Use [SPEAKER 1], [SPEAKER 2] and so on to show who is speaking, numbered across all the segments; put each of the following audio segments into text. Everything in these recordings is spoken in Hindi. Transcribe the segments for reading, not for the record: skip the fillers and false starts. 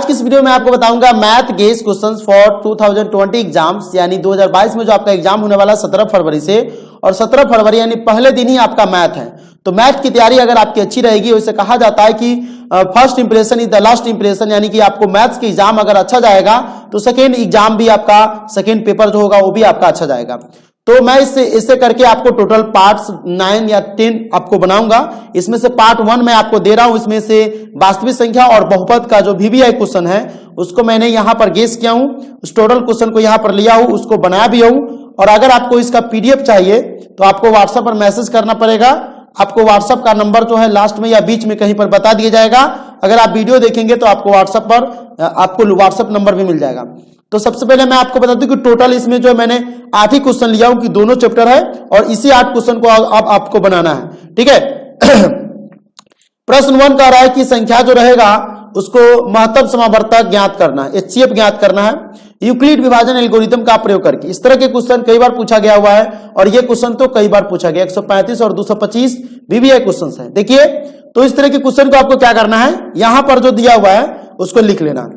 [SPEAKER 1] आज की इस वीडियो में आपको बताऊंगा math guess questions for 2020 exams, यानी 2022 में जो आपका एग्जाम होने वाला 17 फरवरी से, और 17 फरवरी यानी पहले दिन ही आपका मैथ है। तो मैथ की तैयारी अगर आपकी अच्छी रहेगी, वैसे कहा जाता है कि first impression is the last impression, यानी कि आपको मैथ्स की एग्जाम अगर अच्छा जाएगा तो सेकेंड एग्जाम भी आपका, सेकेंड पेपर जो होगा वो भी आपका अच्छा जाएगा। तो मैं इससे करके आपको टोटल पार्ट्स 9 या 10 आपको बनाऊंगा। इसमें से पार्ट 1 मैं आपको दे रहा हूं, इसमें से वास्तविक संख्या और बहुपद का जो VBI क्वेश्चन है उसको मैंने यहां पर गेस किया हूं, उस टोटल क्वेश्चन को यहां पर लिया हूं, उसको बनाया भी हूं। और अगर आपको इसका PDF चाहिए तो आपको व्हाट्सएप पर मैसेज करना पड़ेगा। आपको व्हाट्सएप का नंबर जो है लास्ट में या बीच में कहीं पर बता दिया जाएगा। अगर आप वीडियो देखेंगे तो आपको व्हाट्सएप पर आपको व्हाट्सएप नंबर भी मिल जाएगा। तो सबसे पहले मैं आपको बता दूं कि टोटल इसमें जो मैंने 8 ही क्वेश्चन लिया हूं, कि दोनों चैप्टर है और इसी 8 क्वेश्चन को अब आपको बनाना है, ठीक है। प्रश्न 1 कह रहा है कि संख्या जो रहेगा उसको महत्तम समावर्तक ज्ञात करना है, HCF ज्ञात करना है यूक्लिड विभाजन एल्गोरिथम का प्रयोग करके। इस तरह के क्वेश्चन कई बार पूछा गया हुआ है और ये क्वेश्चन तो कई बार पूछा गया, 135 और 225 VBI क्वेश्चन है। देखिए, तो इस तरह के क्वेश्चन को आपको क्या करना है, यहां पर जो दिया हुआ है उसको लिख लेना।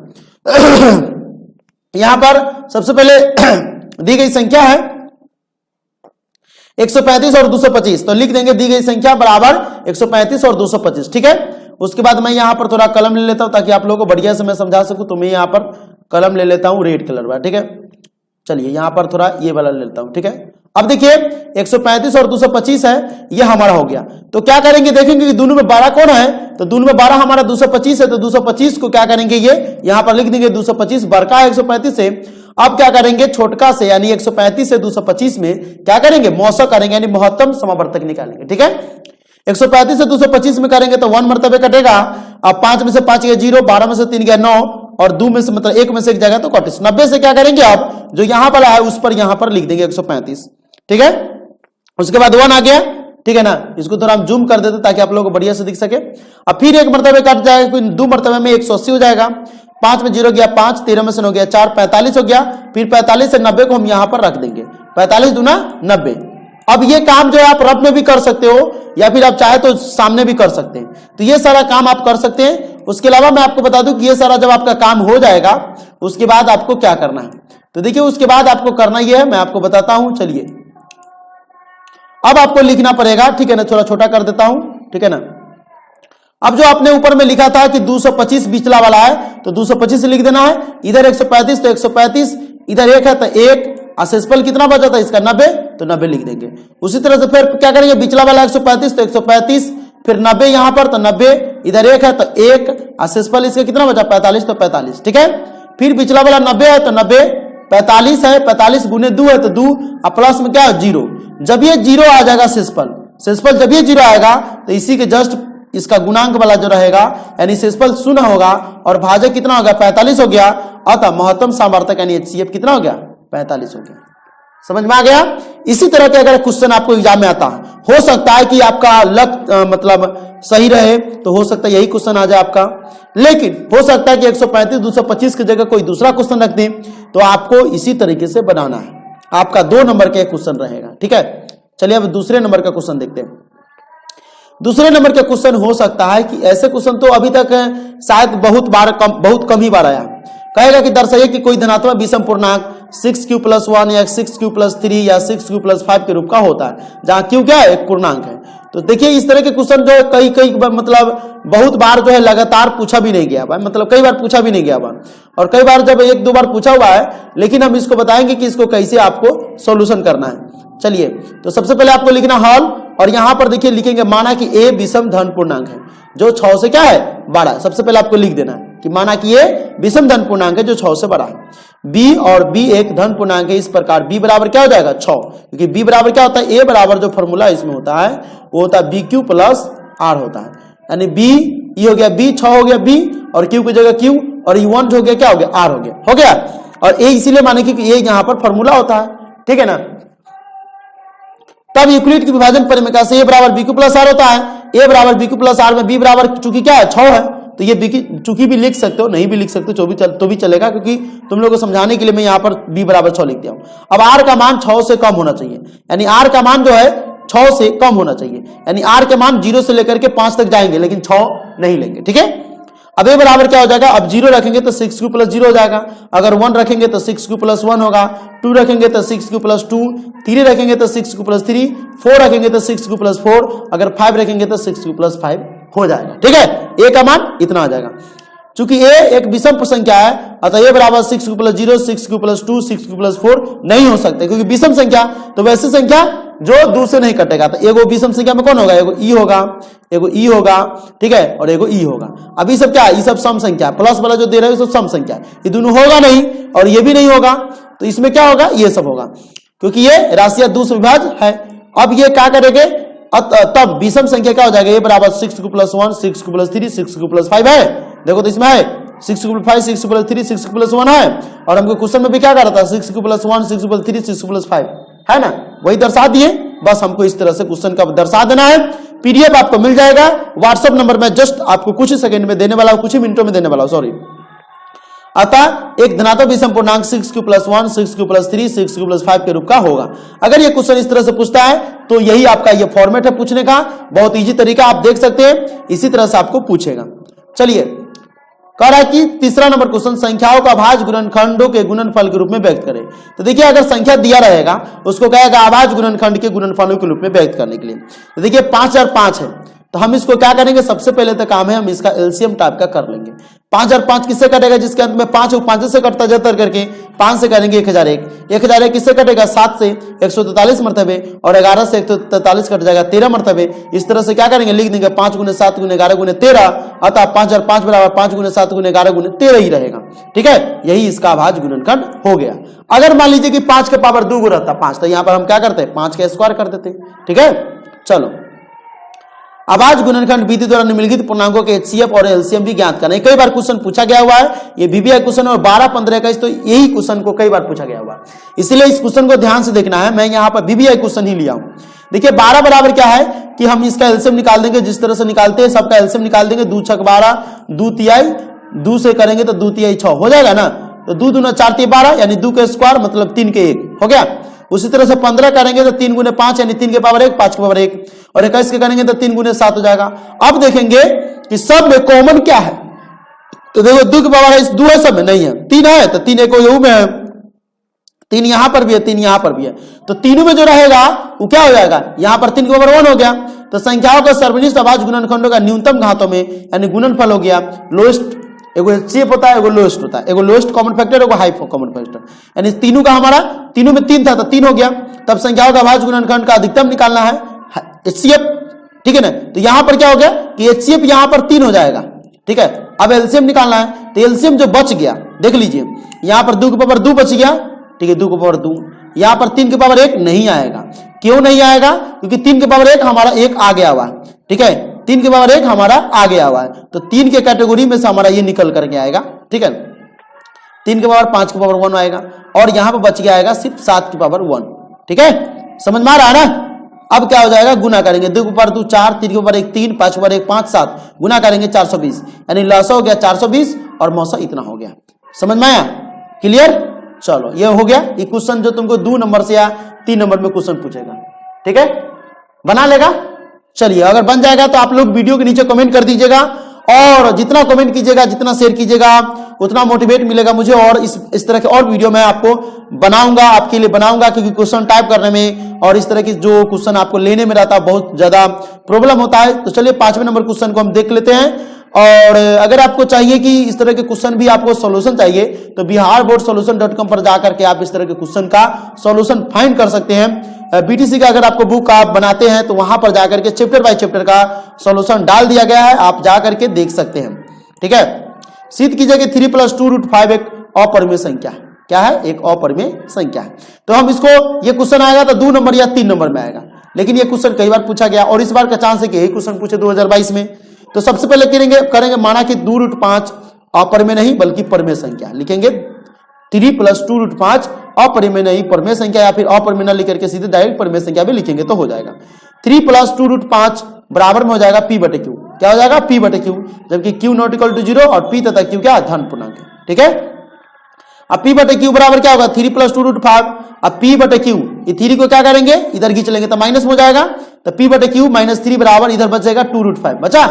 [SPEAKER 1] यहां पर सबसे पहले दी गई संख्या है 135 और 225, तो लिख देंगे दी गई संख्या बराबर 135 और 225, ठीक है। उसके बाद मैं यहां पर थोड़ा कलम ले लेता हूं ताकि आप लोगों को बढ़िया से मैं समझा सकूं। तो मैं यहां पर कलम ले लेता हूं रेड कलर वाला, ठीक है। चलिए यहां पर थोड़ा ये वाला ले लेता हूं, ठीक है। अब देखिए 135 और 225 है, ये हमारा हो गया। तो क्या करेंगे, देखेंगे कि दोनों में 12 कौन है, तो दोनों में 12 हमारा 225 है। तो 225 को क्या करेंगे, ये यहां पर लिख देंगे 225, बड़का 135 से। अब क्या करेंगे, छोटका से यानी 135 से 225 में क्या करेंगे, मौसक करेंगे, यानी महत्तम समावर्तक निकालेंगे, ठीक है। 135 से 225 में करेंगे तो 1 मरतबे कटेगा। अब 5 में से 5 गया 0, 12 में से 3 गया 9 और 2 में से मतलब 1 में से 1 जाएगा तो 31। 90 से क्या करेंगे, अब जो यहां पर है उस पर यहां पर लिख देंगे 135, ठीक है। उसके बाद 1 आ गया, ठीक है ना। इसको थोड़ा हम जूम कर देते ताकि आप लोगों को बढ़िया से दिख सके। अब फिर 1 मरतबे कट जाएगा, 2 मरतबे में 180 हो जाएगा। 5 में 0 गया 5, 13 में से 9 गया 4, 45 हो गया। फिर 45 से 90 को हम यहां पर रख देंगे, 45 दूना 90। अब ये काम जो है आप रफ में भी कर सकते हो या फिर आप चाहे तो सामने भी कर सकते हैं। तो ये सारा काम आप कर सकते हैं। उसके अलावा मैं आपको बता दूं कि ये सारा जब आपका काम हो जाएगा उसके बाद आपको क्या करना है। तो देखिए उसके बाद आपको करना ये है, मैं आपको बताता हूं। चलिए अब आपको लिखना पड़ेगा, ठीक है ना। थोड़ा छोटा कर देता हूं, ठीक है ना। अब जो आपने ऊपर में लिखा था कि 225 बिचला वाला है तो 225 लिख देना है। इधर 135 तो 135, इधर 1 है तो 1, असेसफल कितना बचा था इसका 90, तो 90 लिख देंगे। उसी तरह से फिर क्या करेंगे, बिचला वाला 135 तो 135, फिर 90 यहां पर तो 90, इधर 1 है तो 1, असेसफल इसका कितना बचा 45 तो 45, ठीक है। फिर बिचला वाला 90 है तो 90, 45 है, 45 गुने 2 है तो 2, और प्लस में क्या है 0। जब ये 0 आ जाएगा शेषफल जब ये 0 आएगा तो इसी के जस्ट इसका गुणांक वाला जो रहेगा यानी शेषफल 0 होगा और भाजक कितना होगा 45 हो गया। अतः महत्तम सामर्थ्यक यानी HCF कितना हो गया 45 हो गया। समझ में आ गया। इसी तरह के अगर क्वेश्चन आपको एग्जाम में आता है, हो सकता है कि आपका लक मतलब सही रहे तो हो सकता है यही क्वेश्चन आ जाए आपका, लेकिन हो सकता है कि 135 225 की जगह कोई दूसरा क्वेश्चन रख दें। तो आपको इसी तरीके से बनाना है। आपका 2 नंबर का क्वेश्चन रहेगा, ठीक है। चलिए अब दूसरे नंबर का क्वेश्चन देखते हैं। दूसरे नंबर का क्वेश्चन हो सकता है कि ऐसे क्वेश्चन तो अभी तक शायद बहुत कम ही बार आया। कहेगा कि दर्शाइए कि कोई धनात्मक विषम पूर्णांक 6q+1 या 6q+3 या 6q+5 के रूप का होता है, जहां q क्या है, एक पूर्णांक है। तो देखिए इस तरह के क्वेश्चन जो है कई मतलब बहुत बार जो है लगातार पूछा भी नहीं गया भाई, मतलब कई बार पूछा भी नहीं गया बा, और कई बार जब 1-2 बार पूछा हुआ है, लेकिन हम इसको बताएंगे कि इसको कैसे आपको सॉल्यूशन करना है। चलिए तो सबसे पहले आपको लिखना हल, और यहां पर देखिए लिखेंगे माना कि a विषम धन पूर्णांक है जो 6 से क्या है बड़ा है। सबसे पहले आपको लिख देना है कि माना कि a विषम धन पूर्णांक है जो 6 से बड़ा है। b और b एक धन पूर्णांक है, इस प्रकार b बराबर क्या हो जाएगा 6, क्योंकि b बराबर क्या होता है, a बराबर जो फॉर्मूला इसमें होता है वो होता है bq+r होता है। यानी b ये हो गया b, 6 हो गया b, और q की जगह q, और ये 1 हो गया क्या हो गया r हो गया। और a इसीलिए माने कि a यहां पर फॉर्मूला होता है, ठीक है ना। तब यूक्लिड की विभाजन परिमेय से a बराबर bq+r होता है। a बराबर bq+r में b बराबर चूंकि क्या है 6 है, तो ये चूंकि भी लिख सकते हो, नहीं भी लिख सकते तो भी चलेगा, क्योंकि तुम लोगों को समझाने के लिए मैं यहां पर b बराबर 6 लिख दिया हूं। अब r का मान 6 से कम होना चाहिए, यानी r का मान जो है 6 से कम होना चाहिए, यानी r के मान 0 से लेकर के 5 तक जाएंगे लेकिन 6 नहीं लेंगे, ठीक है। अब ये बराबर क्या हो जाएगा, अब 0 रखेंगे तो 6 क्यू प्लस 0 हो जाएगा, अगर 1 रखेंगे तो 6 क्यू प्लस 1 होगा, 2 रखेंगे तो 6 क्यू प्लस 2, 3 रखेंगे तो 6 क्यू प्लस 3, 4 रखेंगे तो 6 क्यू प्लस 4, अगर 5 रखेंगे तो 6 क्यू प्लस 5 हो जाएगा। ठीक है, ए का मान इतना आ जाएगा। चूंकि ए एक विषम संख्या है अतः ये बराबर 6 Q plus 0, 6 Q plus 2, 6 Q plus 4 नहीं हो सकते, क्योंकि विषम संख्या तो वैसी संख्या जो 2 से नहीं कटेगा। तो एगो विषम संख्या में कौन होगा, एगो ई होगा, एगो ई होगा, ठीक है, और एगो ई होगा। अब ये सब क्या है, ये सब सम संख्या, प्लस वाला जो दे रहे हैं सब सम संख्या, ये दोनों होगा नहीं और ये भी नहीं होगा, तो इसमें क्या होगा, ये सब होगा, क्योंकि ये राशियां 2 से विभाज्य है। अब ये क्या करेंगे, तब विषम संख्या क्या हो जाएगा, ये बराबर 6 Q plus 1, 6 Q plus 3, 6 Q plus 5 है। देखो तो इसमें है 6 Q plus 5, 6 Q plus 3, 6 Q plus 1 है, और हमको क्वेश्चन में भी क्या कर रहा था, 6 Q plus 1, 6 Q plus 3, 6 Q plus 5 है ना, वही दर्शा दिए। बस हमको इस तरह से क्वेश्चन का दर्शा देना है। पीडीएफ आपको मिल जाएगा व्हाट्सएप नंबर में, जस्ट आपको कुछ ही सेकंड में देने वाला हूं, कुछ ही मिनटों में देने वाला हूं, सॉरी। अतः एक धनात्मक विषम पूर्णांक 6 Q plus 1, 6 Q plus 3, 6 Q plus 5 के रूप का होगा। अगर ये क्वेश्चन इस तरह से पूछता है तो यही आपका ये फॉर्मेट है पूछने का, बहुत इजी तरीका आप देख सकते हैं, इसी तरह से आपको पूछेगा। चलिए, कह रहा है कि तीसरा नंबर क्वेश्चन, संख्याओं का अभाज्य गुणनखंडों के गुणनफल के रूप में व्यक्त करें। तो देखिए अगर संख्या दिया रहेगा उसको कहेगा अभाज्य गुणनखंड के गुणनफलों के रूप में व्यक्त करने के लिए। तो देखिए 5 और 5 है, तो हम इसको क्या करेंगे, सबसे पहले तो काम है हम इसका एलसीएम टाइप का कर लेंगे। 5 और 5 किससे कटेगा, जिसके अंत में 5 और 5 से कटता जाता करके 5 से करेंगे 1001, 1001 किससे कटेगा, 7 से 143 मरतबे, और 11 से 143 कट जाएगा 13 मरतबे। इस तरह से क्या करेंगे, लिख देंगे 5 गुने 7 गुने 11 गुने 13, अतः 5 और 5 बराबर 5 गुने 7 गुने 11 गुने 13 ही रहेगा। ठीक है, यही इसका अभाज्य गुणनखंड हो गया। अगर मान लीजिए कि 5 के पावर 2 रहता 5, तो यहां पर हम क्या करते हैं, 5 का स्क्वायर कर देते। ठीक है, चलो अभाज्य गुणनखंड विधि द्वारा निम्नलिखित पूर्णांकों के एचसीएफ और एलसीएम भी ज्ञात करना है। कई बार क्वेश्चन पूछा गया हुआ है, ये वीवीआई क्वेश्चन और 12, 15, 21, तो यही क्वेश्चन को कई बार पूछा गया हुआ है, इसलिए इस क्वेश्चन को ध्यान से देखना है। मैं यहाँ पर वीवीआई क्वेश्चन ही लिया हूं। देखिए 12 बराबर क्या है कि हम इसका एलसीएम निकाल देंगे, जिस तरह से निकालते हैं सबका एलसीएम निकाल देंगे। 2 छक 12, 2 तिहाई, 2 से करेंगे तो 2 तिहाई 6 हो जाएगा ना, तो 2 दूना 4 तिहाई 12 यानी 2 के स्क्वायर मतलब 3 के 1 हो गया। उसी तरह से 15 करेंगे तो 3 गुने 5 यानी 3 के पावर 1, 5 के पावर 1, और 21 के करेंगे तो 3 गुने 7 हो जाएगा। अब देखेंगे कि सब में कॉमन क्या है, तो देखो 2 के पावर है, 2 है सब में नहीं है, 3 है तो 3 एक यू में है, 3 यहां पर भी है, 3 यहां पर भी है, तो तीनों में जो रहेगा वो क्या हो जाएगा, यहां पर 3 के पावर 1 हो गया। तो संख्याओं का सर्वनिष्ठ अभाज्य गुणनखंडों का न्यूनतम घातों में यानी गुणनफल हो गया लोएस्ट। एगो एचसीएफ होता है, एगो लोएस्ट होता है, एगो लोएस्ट कॉमन फैक्टर, एगो हाई कॉमन फैक्टर, यानी तीनों का हमारा, तीनों में 3 था तो 3 हो गया। तब संख्याओं का अभाज्य गुणनखंड का अधिकतम निकालना है एचसीएफ, ठीक है ना। तो यहां पर क्या हो गया कि एचसीएफ यहां पर 3 हो जाएगा। ठीक है, अब एलसीएम निकालना है, तो एलसीएम जो बच गया देख लीजिए, यहां पर 2 के पावर 2 बच गया। ठीक है, 2 के पावर 2, यहां पर 3 के पावर 1 नहीं आएगा। क्यों नहीं आएगा, क्योंकि 3 के पावर 1 हमारा 1 आ गया हुआ है। ठीक है, 3 के पावर 1 हमारा आ गया हुआ है, तो 3 के कैटेगरी में से हमारा ये निकल करके आएगा। ठीक है, 3 के पावर 5 के पावर 1 आएगा, और यहां पर बच गया आएगा सिर्फ 7 के पावर 1। ठीक है, समझ में आ रहा है ना। अब क्या हो जाएगा, गुना करेंगे, 2 के पावर 2 4, 3 के पावर 1 3, 5 के पावर 1 5, 7 गुना करेंगे 420, यानी लसा हो गया 420 और मौसा इतना हो गया। समझ में आया, क्लियर। चलो ये हो गया, ये क्वेश्चन जो तुमको 2 नंबर से या 3 नंबर में क्वेश्चन पूछेगा। ठीक है, बना लेगा। चलिए, अगर बन जाएगा तो आप लोग वीडियो के नीचे कमेंट कर दीजिएगा, और जितना कमेंट कीजिएगा, जितना शेयर कीजिएगा, उतना मोटिवेट मिलेगा मुझे, और इस तरह के और वीडियो मैं आपको बनाऊंगा, आपके लिए बनाऊंगा, क्योंकि क्वेश्चन टाइप करने में और इस तरह की जो क्वेश्चन आपको लेने में रहता है बहुत ज्यादा प्रॉब्लम होता है। तो चलिए 5वें नंबर क्वेश्चन को हम देख लेते हैं। और अगर आपको चाहिए कि इस तरह के क्वेश्चन भी आपको सॉल्यूशन चाहिए, तो biharboardsolution.com पर जाकर के आप इस तरह के क्वेश्चन का सॉल्यूशन फाइंड कर सकते हैं। बीटीसी का अगर आपको बुक आप बनाते हैं तो वहां पर जाकर के चैप्टर बाय चैप्टर का सॉल्यूशन डाल दिया गया है, आप जाकर के देख सकते हैं। ठीक है, सिद्ध कीजिए कि 3 + 2√5 एक अपरिमेय संख्या है। क्या है, एक अपरिमेय संख्या है। तो हम इसको, ये क्वेश्चन आएगा तो 2 नंबर या 3 नंबर में आएगा, लेकिन ये क्वेश्चन कई बार पूछा गया, और इस बार का चांस है कि यही क्वेश्चन पूछे 2022 में। तो सबसे पहले करेंगे माना कि 2√5 अपरिमेय नहीं बल्कि परिमेय संख्या, लिखेंगे 3 + 2√5 अपरिमेय नहीं परिमेय संख्या, या फिर अपरिमेय न लिख करके सीधे डायरेक्ट परिमेय संख्या भी लिखेंगे तो हो जाएगा। 3 + 2√5 बराबर में हो जाएगा p/q। क्या हो जाएगा, p/q, जबकि q ≠ 0 और p तथा q क्या धन पूर्णांक है। ठीक है, अब p/q बराबर क्या होगा, 3 + 2√5। अब p/q, ये 3 को क्या करेंगे, इधर खींच लेंगे तो माइनस हो जाएगा, तो p/q -3 बराबर इधर बच जाएगा 2√5 बचा।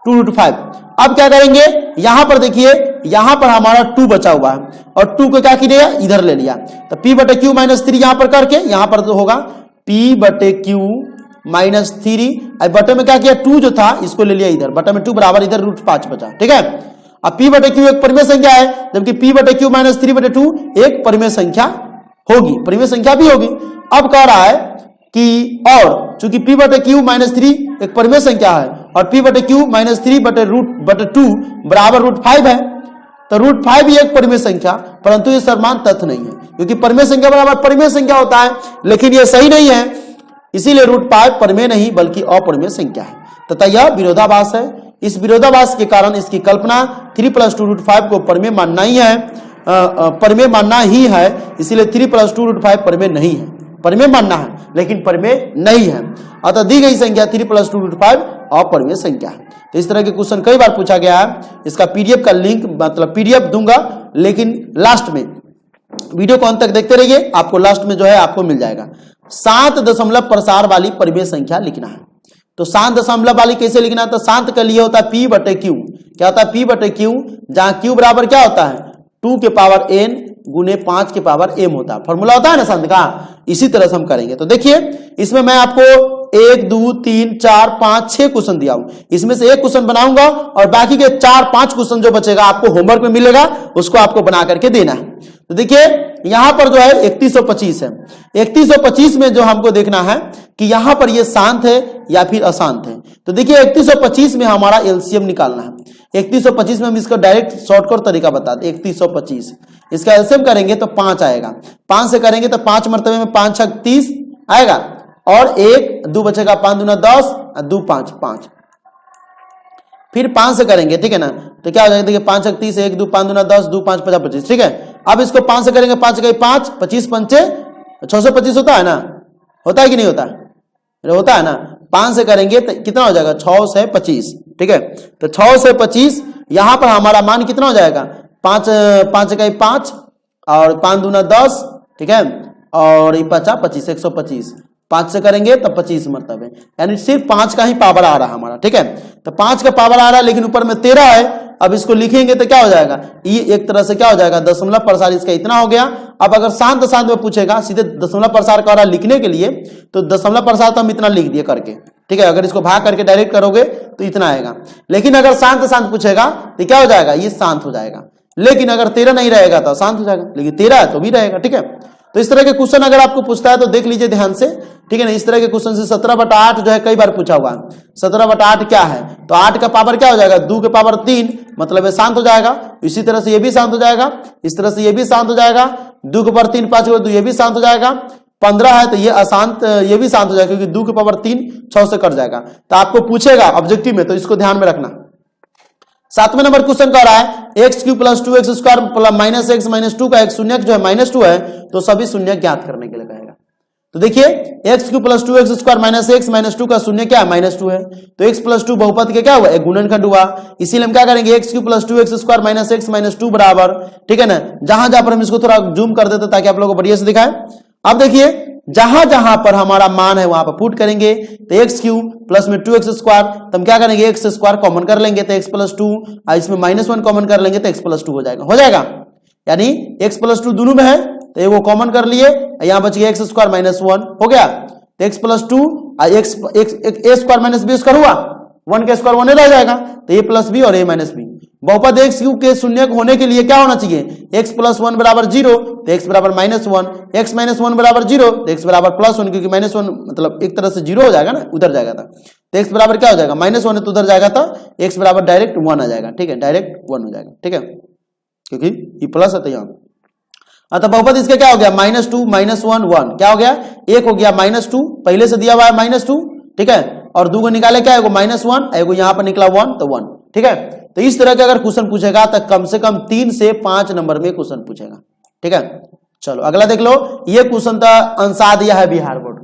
[SPEAKER 1] 2√5। अब क्या करेंगे, यहां पर देखिए, यहां पर हमारा 2 बचा हुआ है और 2 को क्या किया, इधर ले लिया, तो p बटे क्यू माइनस 3 यहां पर करके, यहां पर तो होगा p बटे क्यू माइनस 3। अब बटे में क्या किया, 2 जो था इसको ले लिया इधर, बटे में 2 बराबर इधर √5 बचा। ठीक है, अब p बटे क्यू एक परिमेय संख्या है, जबकि p बटे क्यू माइनस 3 बटे 2 एक परिमेय संख्या होगी, परिमेय संख्या भी होगी। अब कह रहा है कि और चूंकि p बटे क्यू माइनस 3 एक परिमेय संख्या है और p बटे क्यू माइनस 3 बटे 2 बराबर √5 है, तो √5 भी एक परिमेय संख्या, परंतु ये समान तथ्य नहीं है, क्योंकि परिमेय संख्या बराबर परिमेय संख्या होता है, लेकिन ये सही नहीं है, इसीलिए √5 परिमेय नहीं बल्कि अपरिमेय संख्या है, तथा यह विरोधाभास है। इस विरोधाभास के कारण इसकी कल्पना 3 + 2√5 को परिमेय मानना ही है, परिमेय मानना ही है, इसीलिए 3 + 2√5 परिमेय नहीं है, परिमेय मानना है लेकिन परिमेय नहीं है, अतः दी गई संख्या 3 + 2√5 अपरिमेय संख्या है। तो इस तरह के क्वेश्चन कई बार पूछा गया है, इसका पीडीएफ का लिंक मतलब पीडीएफ दूंगा, लेकिन लास्ट में वीडियो को अंत तक देखते रहिए, आपको लास्ट में जो है आपको मिल जाएगा। 7 दशमलव प्रसार वाली परिमेय संख्या लिखना है, तो 7 दशमलव वाली कैसे लिखना है, तो 7 के लिए होता है p बटे क्यू, क्या होता है p बटे क्यू, जहां q बराबर क्या होता है 2 के पावर n गुने 5 के पावर m होता है, फॉर्मूला होता है ना संत का, इसी तरह से हम करेंगे। तो देखिए इसमें मैं आपको 1 2 3 4 5 6 क्वेश्चन दिया हूं, इसमें से एक क्वेश्चन बनाऊंगा और बाकी के 4-5 क्वेश्चन जो बचेगा आपको होमवर्क में मिलेगा, उसको आपको बना करके देना है। तो देखिए यहां पर जो है 3125 है, 3125 में जो हमको देखना है कि यहां पर ये शांत है या फिर अशांत है। तो देखिए 3125 में हमारा एलसीएम निकालना है, 3125 में हम इसका डायरेक्ट शॉर्टकट तरीका बता दें। 3125 इसका एलसीएम करेंगे तो 5 आएगा, 5 से करेंगे तो 5 मरतबे में 5 6 30 आएगा, और 1 2 बचेगा, 5 दूना 10 2 5 5, फिर 5 से करेंगे, ठीक है ना, तो क्या हो जाएगा, देखिए 5 6 30 1 2 5 दूना 10 2 5 50 25, ठीक है। अब इसको 5 से करेंगे, 5 गए 5 25 पंचे 625 होता है ना, होता है कि नहीं होता है, होता है ना। 5 से करेंगे तो कितना हो जाएगा 6 से 25, ठीक है, तो 6 से 25 यहां पर हमारा मान कितना हो जाएगा 5 गए 5 और 5 दूना 10, ठीक है, और 50 25 125, 5 से करेंगे तो 25 मरतबे, यानी सिर्फ 5 का ही पावर आ रहा है हमारा, ठीक है। तो 5 का पावर आ रहा है लेकिन ऊपर में 13 है, अब इसको लिखेंगे तो क्या हो जाएगा, ये एक तरह से क्या हो जाएगा दशमलव प्रसार इसका इतना हो गया। अब अगर शांत शांत में पूछेगा सीधे दशमलव प्रसार कर रहा लिखने के लिए, तो दशमलव प्रसार तो हम इतना लिख दिए करके, ठीक है, अगर इसको भाग करके डायरेक्ट करोगे तो इतना आएगा। लेकिन अगर शांत शांत पूछेगा तो क्या हो जाएगा, ये शांत हो जाएगा, लेकिन अगर 13 नहीं रहेगा तो शांत हो जाएगा, लेकिन 13 है तो भी रहेगा, ठीक है। तो इस तरह के क्वेश्चन अगर आपको पूछता है तो देख लीजिए ध्यान से, ठीक है ना। इस तरह के क्वेश्चन से 17/8 जो है कई बार पूछा हुआ है, 17/8 क्या है, तो 8 का पावर क्या हो जाएगा 2 के पावर 3, मतलब ये शांत हो जाएगा। इसी तरह से ये भी शांत हो जाएगा, इस तरह से ये भी शांत हो जाएगा, 2 के पावर 3 5 के पावर 2 ये भी शांत हो जाएगा। 15 है तो ये अशांत, ये भी शांत हो जाएगा क्योंकि 2 के पावर 3 6 से कट जाएगा। तो आपको पूछेगा ऑब्जेक्टिव में, तो इसको ध्यान में रखना। 7वें नंबर क्वेश्चन कह रहा है x³ + 2x² minus x minus 2 का एक शून्यक जो है -2 है, तो सभी शून्य ज्ञात करने के लिए कहेगा। तो देखिए x³ + 2x² minus x minus 2 का शून्य क्या है -2 है, तो x + 2 बहुपद के क्या हुआ एक गुणनखंड हुआ, इसीलिए हम क्या करेंगे x³ + 2x² minus x minus 2 बराबर, ठीक है ना। जहां जहां पर हम इसको थोड़ा जूम कर देते ताकि आप लोगों को बढ़िया से दिखाए। अब देखिए जहां जहां पर हमारा मान है वहां पर पुट करेंगे, तो x³ प्लस में 2x², तो हम क्या करेंगे x² कॉमन कर लेंगे तो x + 2, इसमें -1 कॉमन कर लेंगे तो x + 2 हो जाएगा, यानी x + 2 दोनों में है तो वो कॉमन कर लिए, यहां बच गया x² -1 हो गया, तो x + 2 a² - b² हुआ, 1 का स्क्वायर 1 रह जाएगा, तो a + b और a - b। बहुपद x³ के शून्य होने के लिए क्या होना चाहिए, x + 1 बराबर 0 तो x बराबर -1, x - 1 बराबर 0 तो x बराबर +1, क्योंकि -1 मतलब एक तरह से 0 हो जाएगा ना, उधर जाएगा था, तो x बराबर क्या हो जाएगा -1 है तो उधर जाएगा तो x बराबर डायरेक्ट 1 आ जाएगा, ठीक है, डायरेक्ट 1 हो जाएगा, ठीक है, क्योंकि ये प्लस है तो यहाँ। अतः बहुपद इसका क्या हो गया -2 -1 1, क्या हो गया एक हो गया -2, पहले से दिया हुआ है -2, ठीक है, और 2 को निकाले क्या है -1, एगो यहाँ पर निकला 1 तो 1, ठीक है। तो इस तरह के अगर क्वेश्चन पूछेगा तो कम से कम 3 से 5 नंबर में क्वेश्चन पूछेगा, ठीक है। चलो अगला देख लो, ये क्वेश्चन तो अंसा दिया है बिहार बोर्ड,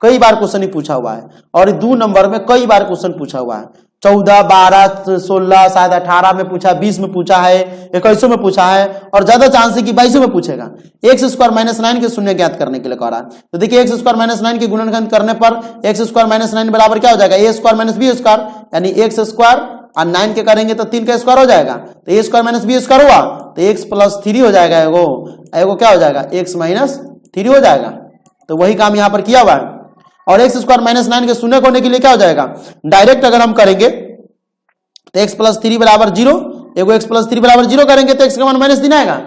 [SPEAKER 1] कई बार क्वेश्चन ही पूछा हुआ है, और 2 नंबर में कई बार क्वेश्चन पूछा हुआ है, 14 12 16 शायद 18 में पूछा, 20 में पूछा है, 21 में पूछा है, और ज्यादा चांस है कि 22 में पूछेगा। x² - 9 के शून्य ज्ञात करने के लिए कह रहा है, तो देखिए x² - 9 के गुणनखंड करने पर x² - 9 बराबर क्या हो जाएगा a² - b², यानी x² और 9 के करेंगे तो 3 का स्क्वायर हो जाएगा, तो ए स्क्वायर माइनस बी स्क्वायर हुआ तो एक्स प्लस 3 हो जाएगा, एगो क्या हो जाएगा एक्स माइनस 3 हो जाएगा। तो वही काम यहां पर किया हुआ है। और एक्स स्क्वायर माइनस 9 के शून्य होने के लिए क्या हो जाएगा, डायरेक्ट अगर हम करेंगे तो एक्स प्लस 3 बराबर 0, एगो एक्स प्लस 3 बराबर 0 करेंगे तो एक्स का मान माइनस 3 आएगा,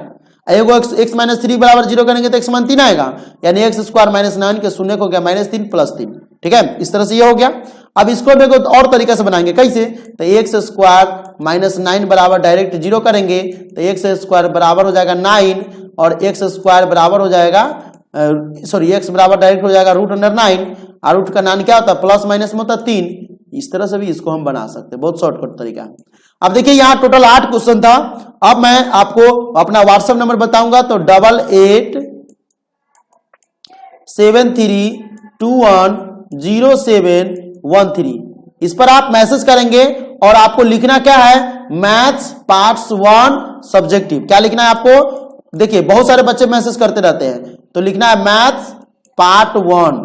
[SPEAKER 1] एगो एक्स माइनस 3 बराबर 0 करेंगे तो एक्स मान 3 आएगा, यानी एक्स स्क्वायर माइनस 9 के शून्य को गया माइनस 3 प्लस 3। ठीक है, इस तरह से ये हो गया। अब इसको हम एक और तरीके से बनाएंगे, कैसे, तो एक्स स्क्वायर माइनस 9 बराबर डायरेक्ट 0 करेंगे तो एक्स स्क्वायर बराबर हो जाएगा 9 और एक्स स्क्वायर बराबर हो जाएगा एक्स बराबर डायरेक्ट हो जाएगा रूट अंडर 9 और रूट का 9 क्या होता है प्लस माइनस में होता है 3। इस तरह से भी इसको हम बना सकते हैं, बहुत शॉर्टकट तरीका है। अब देखिए यहाँ टोटल 8 क्वेश्चन था। अब मैं आपको अपना व्हाट्सएप नंबर बताऊंगा, तो 8873210713 इस पर आप मैसेज करेंगे और आपको लिखना क्या है, मैथ्स पार्ट्स 1 सब्जेक्टिव। क्या लिखना है आपको, देखिए बहुत सारे बच्चे मैसेज करते रहते हैं, तो लिखना है मैथ्स पार्ट 1।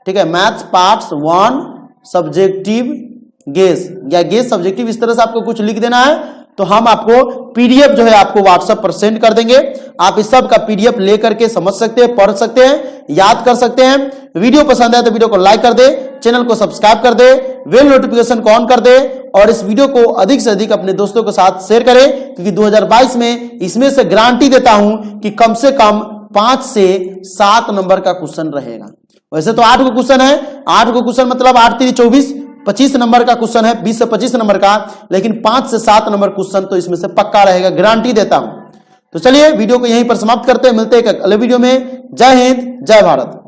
[SPEAKER 1] ठीक है, मैथ्स पार्ट्स 1 सब्जेक्टिव गेस या गेस सब्जेक्टिव, इस तरह से आपको कुछ लिख देना है। तो हम आपको पीडीएफ जो है आपको व्हाट्सएप पर सेंड कर देंगे। आप इस सब का पीडीएफ लेकर के समझ सकते हैं, पढ़ सकते हैं, याद कर सकते हैं। वीडियो पसंद है तो वीडियो को लाइक कर दे, चैनल को सब्सक्राइब कर दे, बेल नोटिफिकेशन को ऑन कर दे और इस वीडियो को अधिक से अधिक अपने दोस्तों के साथ शेयर करें, क्योंकि 2022 में इसमें से गारंटी देता हूं कि कम से कम 5 से 7 नंबर का क्वेश्चन रहेगा। वैसे तो 8 को क्वेश्चन है, 8 को क्वेश्चन मतलब 8 3 24 25 नंबर का क्वेश्चन है, 20 से 25 नंबर का, लेकिन 5 से 7 नंबर क्वेश्चन तो इसमें से पक्का रहेगा, गारंटी देता हूं। तो चलिए वीडियो को यहीं पर समाप्त करते हैं, मिलते हैं एक अगले वीडियो में। जय हिंद, जय भारत।